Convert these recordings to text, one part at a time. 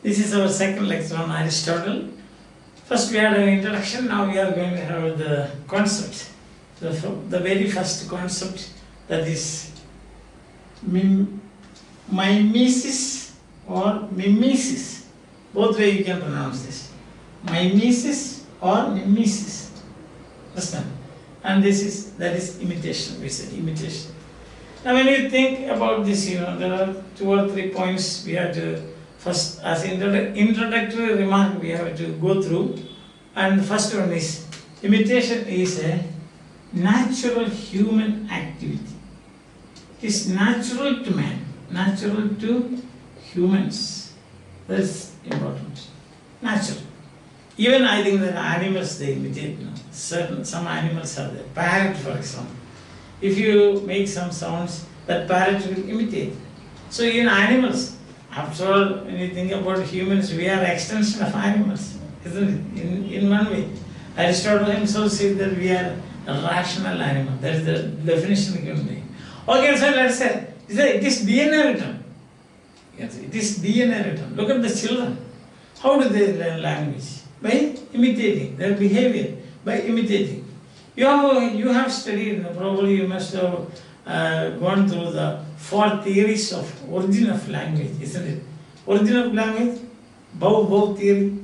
This is our second lecture on Aristotle. First we had an introduction, now we are going to have the concept. The very first concept, that is mimesis or mimesis. Both way you can pronounce this. Mimesis or mimesis. Understand? And that is imitation. We said imitation. Now when you think about this, there are 2 or 3 points we have to first, as introductory remark, we have to go through. And the first one is, imitation is a natural human activity. It is natural to man, natural to humans. That is important. Natural. Even I think that animals, they imitate. Some animals are there. Parrot, for example. If you make some sounds, that parrot will imitate. So even animals, after all, when you think about humans, we are extension of animals, isn't it? In one way. Aristotle himself said that we are a rational animal. That is the definition of human being. Okay, so let's say, it is DNA written. Yes, it is DNA written. Look at the children. How do they learn language? By imitating their behavior, by imitating. You have studied, probably you must have gone through the 4 theories of origin of language, isn't it? Origin of language, bow theory,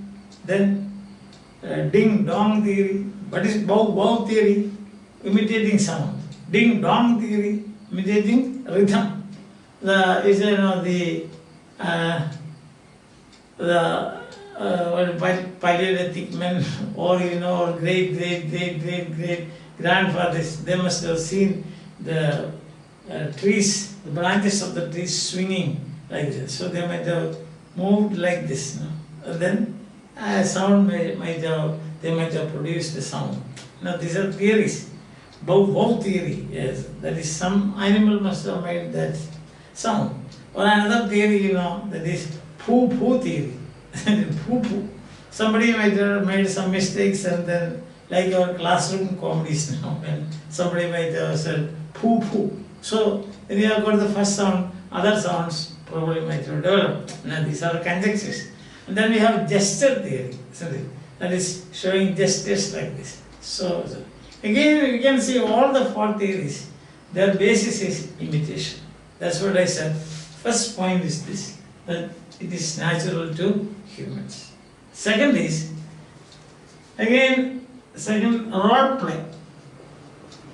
then ding-dong theory. What is bow theory? Imitating sound. Ding-dong theory, imitating rhythm. Paleolithic men, or or great grandfathers, they must have seen the trees, the branches of the trees swinging like this. So they might have moved like this. And then sound they might have produced the sound. Now these are theories. Bow theory, yes, that is some animal must have made that sound. Or another theory, that is poo theory. Poo. Somebody might have made some mistakes, and then, like our classroom comedies now, when somebody might have said poo. So when you have got the first sound, other sounds probably might have developed. Now these are conjectures. And then we have gesture theory, isn't it? That is showing gestures like this. So again, you can see all the 4 theories, their basis is imitation. That's what I said. First point is this, that it is natural to humans. Second is, role play.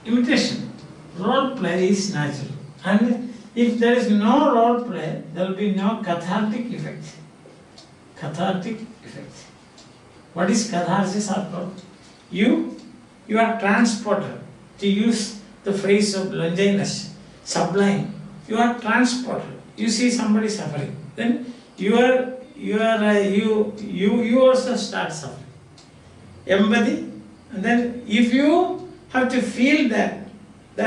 Imitation. Role play is natural. And if there is no role play, there will be no cathartic effect. Cathartic effect. What is catharsis after all? You are transported, to use the phrase of Longinus, sublime. You are transported. You see somebody suffering. Then you also start suffering. Empathy, and then if you have to feel that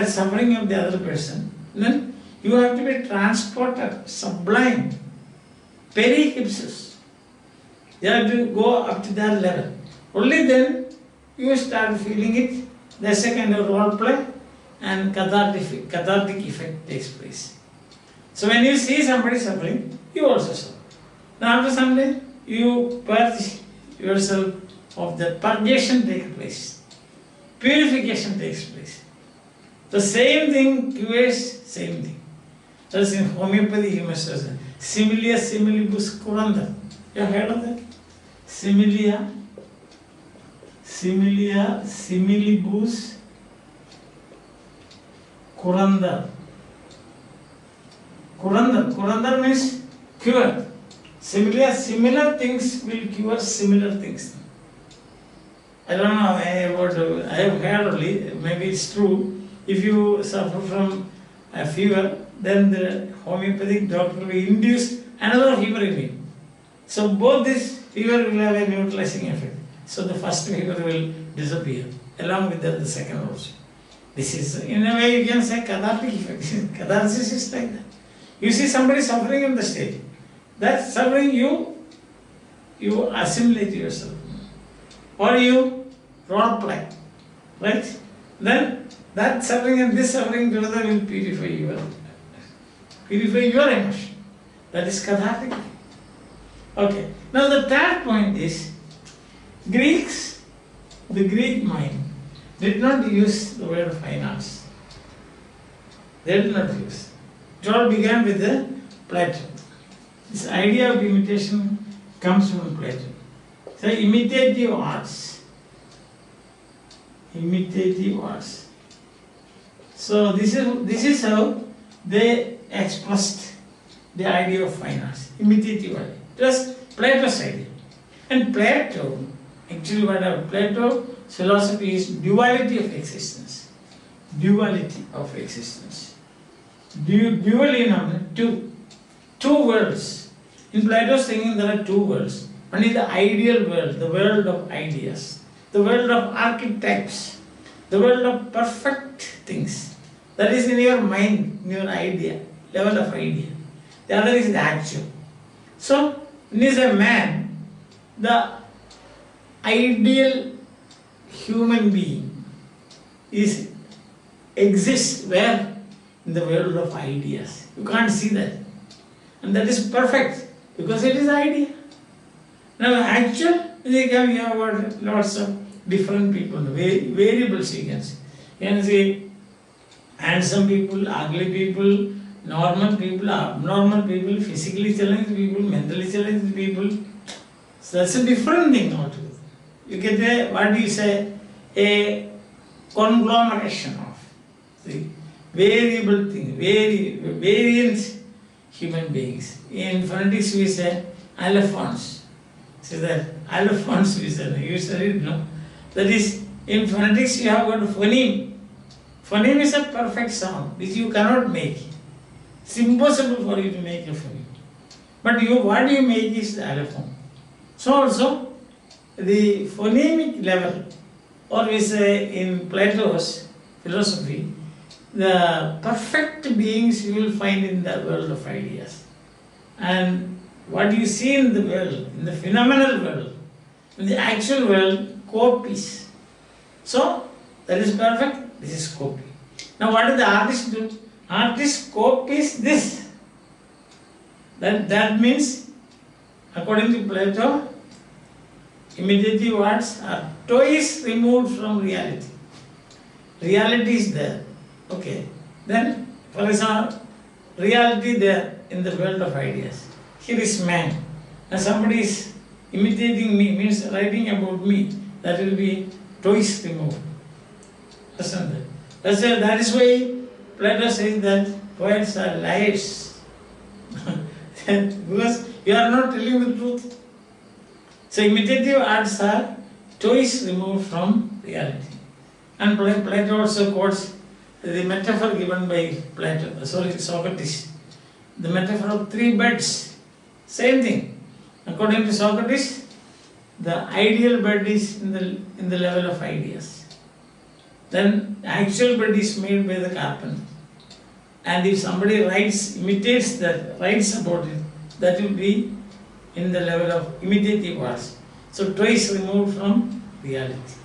suffering of the other person, then you have to be transported, sublime, perihypsis. You have to go up to that level. Only then you start feeling it. That's a kind of role play, and cathartic effect takes place. So when you see somebody suffering, you also suffer. Now after some time, you purge yourself of the purgation takes place. Purification takes place. The same thing cures same thing. That's in homeopathy you must have said. Similia similibus curanda. You have heard of that? Similia similibus curanda. Curanda means cure. Similar things will cure similar things. I don't know I have heard only, maybe it's true. If you suffer from a fever, then the homeopathic doctor will induce another fever in you. So both this fever will have a neutralizing effect. So the first fever will disappear, along with the second also. This is, in a way, you can say cathartic effect. Catharsis is like that. You see somebody suffering on the stage. That suffering you assimilate yourself. Or you role play. Right? Then that suffering and this suffering together will purify your emotion. That is cathartic. Okay. Now the third point is Greeks, the Greek mind did not use the word fine arts. They did not use. It all began with the Plato. This idea of imitation comes from Plato. So imitative arts. Imitative arts. So this is how they expressed the idea of fine arts. Imitative art. It was Plato's idea. And Plato, actually Plato's philosophy is duality of existence. Duality of existence. Dual in two worlds. In Plato's thinking there are two worlds. One is the ideal world, the world of ideas, the world of archetypes, the world of perfect things. That is in your mind, in your idea, level of idea. The other is the actual. So, when is a man, the ideal human being exists where? In the world of ideas. You can't see that. And that is perfect because it is idea. Now actual, you have lots of different people, variables you can see. You can see handsome people, ugly people, normal people, abnormal people, physically challenged people, mentally challenged people. So that's a different thing altogether. You get a conglomeration of variable things, variant human beings. In phonetics we say allophones. So that allophones we say, you said it, no? That is, in phonetics you have got phoneme. Phoneme is a perfect sound which you cannot make. It's impossible for you to make a phoneme. But what you make is the allophone. So also, the phonemic level, or we say in Plato's philosophy, the perfect beings you will find in the world of ideas. And what you see in the world, in the phenomenal world, in the actual world, copies. So, that is perfect, this is copy. Now what does the artist do? Artist copies this. That means, according to Plato, imitative arts are twice removed from reality. Reality is there. Okay. Then, for example, reality there in the world of ideas. Here is man. And somebody is imitating me, means writing about me. That will be twice removed. Understand that? That is why Plato says that poets are liars. Because you are not telling the truth. So imitative arts are twice removed from reality. And Plato also quotes the metaphor given by Socrates. The metaphor of three beds. Same thing. According to Socrates, the ideal bed is in the level of ideas. Then the actual bed is made by the carpenter. And if somebody imitates that, writes about it, that will be in the level of imitative arts. So twice removed from reality.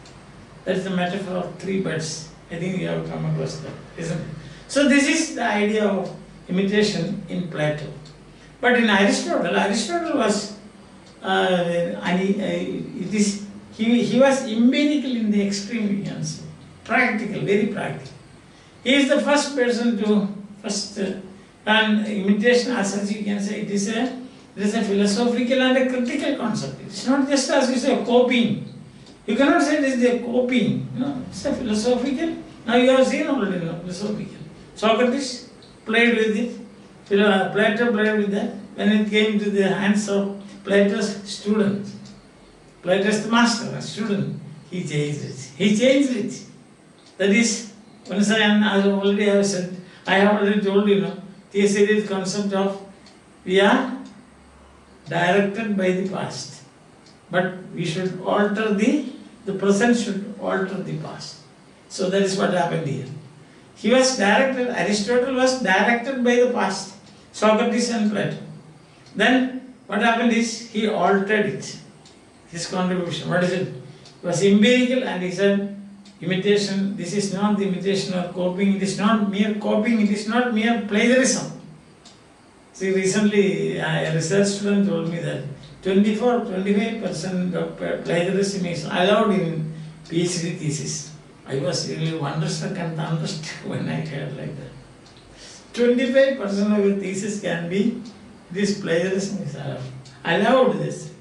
That's the metaphor of three beds. I think you have come across that, isn't it? So this is the idea of imitation in Plato. But in Aristotle was he was empirical in the extreme, you can say. Practical, very practical. He is the first person to and imitation as such you can say it is a philosophical and a critical concept. It's not just as you say copying. You cannot say this is a copying. No, it's a philosophical. Now you have seen already, no, philosophical. Socrates played with it. Plato played with that. When it came to the hands of Plato's student, Plato's the master, a student, he changed it. That is, once I have already told you, this is the concept of we are directed by the past. But we should alter the present should alter the past. So that is what happened here. Aristotle was directed by the past, Socrates and Plato. Then what happened is he altered it, his contribution. What is it? It was empirical and he said, imitation, this is not the imitation or copying, it is not mere copying, it is not mere plagiarism. See, recently a research student told me that 25% of plagiarism is allowed in PhD thesis. I was really wonderstruck and thunderstruck when I heard like that. 25% of your thesis can be this plagiarism is allowed. Allowed this.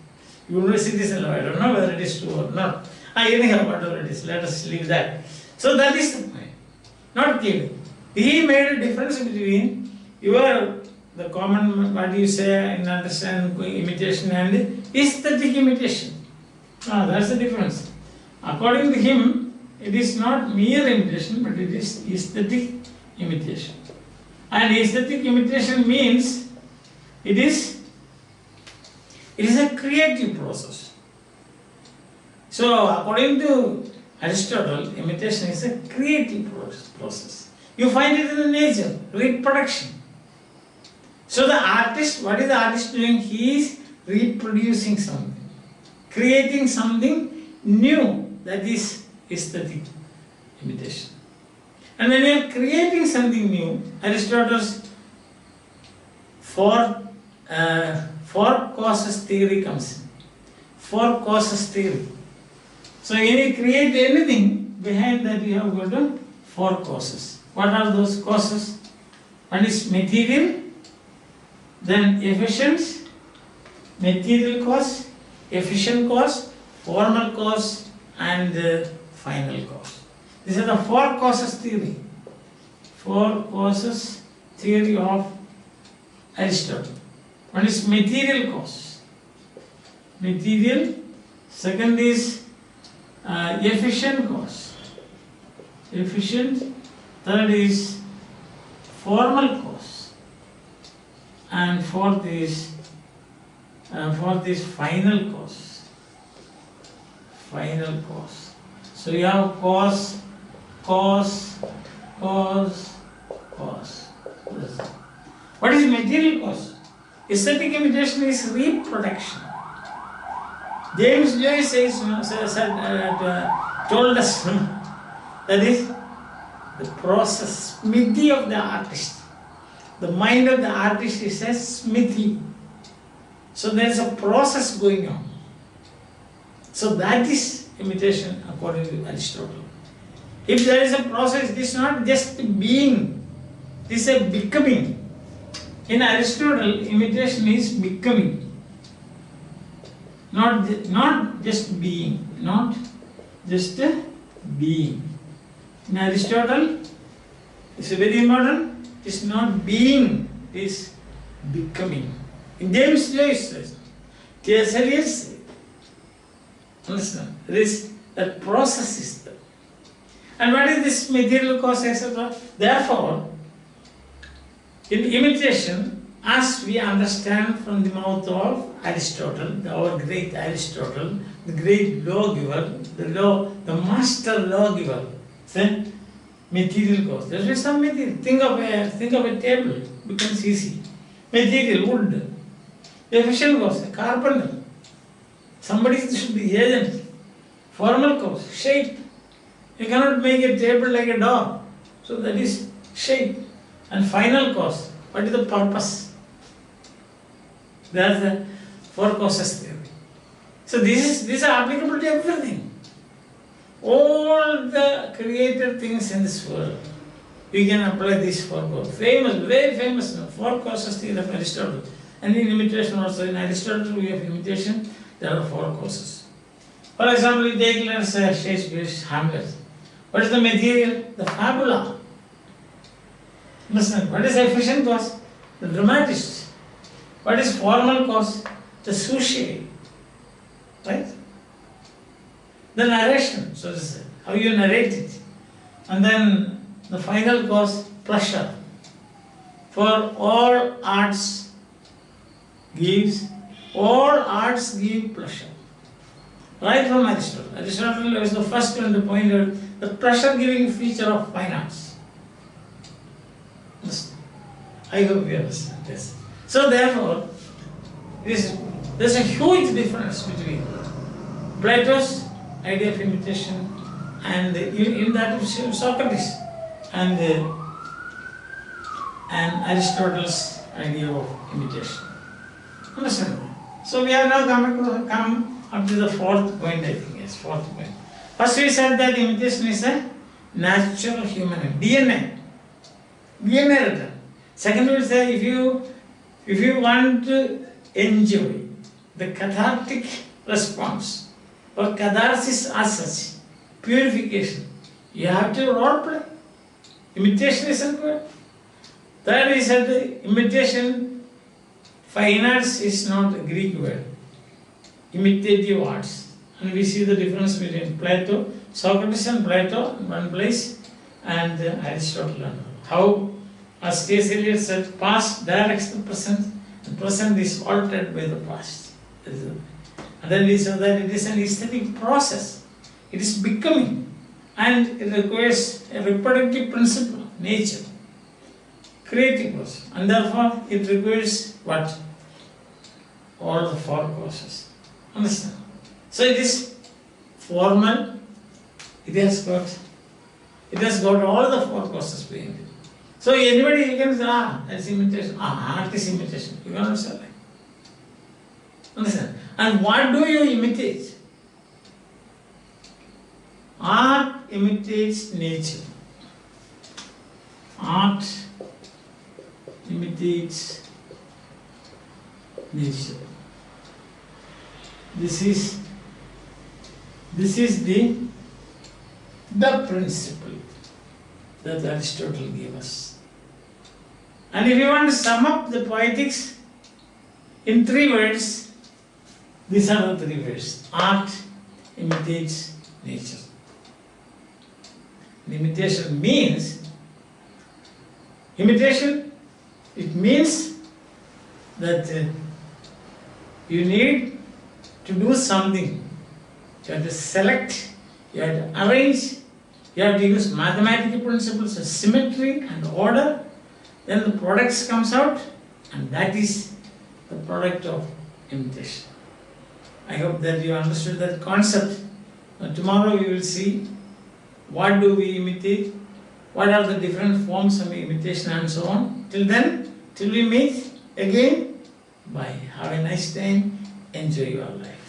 Universities allowed. I don't know whether it is true or not. Anyhow, whatever it is, let us leave that. So that is the point. Not killing. He made a difference between the common, what you say in understand imitation and aesthetic imitation. That's the difference. According to him, it is not mere imitation, but it is aesthetic imitation. And aesthetic imitation means it is a creative process. So according to Aristotle, imitation is a creative process. You find it in the nature, reproduction. So the artist, what is the artist doing? He is reproducing something, creating something new, that is aesthetic imitation. And when you are creating something new, Aristotle's four causes theory comes in. Four causes theory. So when you create anything, behind that you have got four causes. What are those causes? One is material, then efficient, material cause, efficient cause, formal cause, and final cause. These are the four causes theory. Four causes theory of Aristotle. One is material cause. Material. Second is efficient cause. Efficient. Third is formal cause. And fourth is final cause. Final cause. So you have cause. What is material cause? Aesthetic imitation is reproduction. James Joyce told us that is the process, smithy of the artist. The mind of the artist is a smithy. So there is a process going on. So that is imitation according to Aristotle. If there is a process, it is not just being, it is a becoming. In Aristotle, imitation is becoming. Not just being, not just being. In Aristotle, it's very important, it's not being, it is becoming. In James Joyce says, Catharsis, understand, that process is there. And what is this material cause, etc.? Therefore, in imitation, as we understand from the mouth of Aristotle, our great Aristotle, the great lawgiver, the master lawgiver, say, material cause. There is some material. Think of a table, it becomes easy. Material, wood. Efficient cause, a carpenter. Somebody should be agent. Formal cause, shape. You cannot make a table like a dog. So that is shape. And final cause, what is the purpose? That's the four causes theory. So these are applicable to everything. All the created things in this world, we can apply these four causes. Famous, very famous, four causes theory of Aristotle. And in imitation also, in Aristotle we have imitation, there are four causes. For example, you take, let's say, Shakespeare's Hamlet. What is the material? The fabula. Listen, what is the efficient cause? The dramatist. What is formal cause? The sujet. Right? The narration, so to say, how you narrate it. And then the final cause, pleasure. For all arts give pleasure. Right from Aristotle. Aristotle was the first one to point out the pleasure-giving feature of fine arts. I hope you understand this. So therefore, there's a huge difference between Plato's idea of imitation and in that of Socrates and Aristotle's idea of imitation. Understand? So we have now come up to the fourth point, I think, yes, fourth point. First we said that imitation is a natural human DNA return. Second we say if you want to enjoy the cathartic response or catharsis as such, purification, you have to role play. Imitation is required. Third is that the imitation, fine arts is not a Greek word. Imitative arts. And we see the difference between Plato, Socrates and Plato in one place, and Aristotle. How, as T.S. Eliot said, past directs the present, the present is altered by the past. And then we saw that it is an aesthetic process. It is becoming, and it requires a reproductive principle, nature, creative process, and therefore it requires what? All the four causes. Understand? So it is formal, it has got all the four causes behind it. So anybody you can say, that's imitation, art is imitation. You cannot say like. Understand? And what do you imitate? Art imitates nature. Art imitates nature. This is the principle that Aristotle gave us. And if you want to sum up the Poetics in 3 words, these are the 3 words. Art imitates nature. And imitation, it means that you need to do something. You have to select, you have to arrange, you have to use mathematical principles of symmetry and order. Then the product comes out, and that is the product of imitation. I hope that you understood that concept. Now, tomorrow we will see what do we imitate, what are the different forms of imitation and so on. Till then, till we meet again, bye. Have a nice time. Enjoy your life.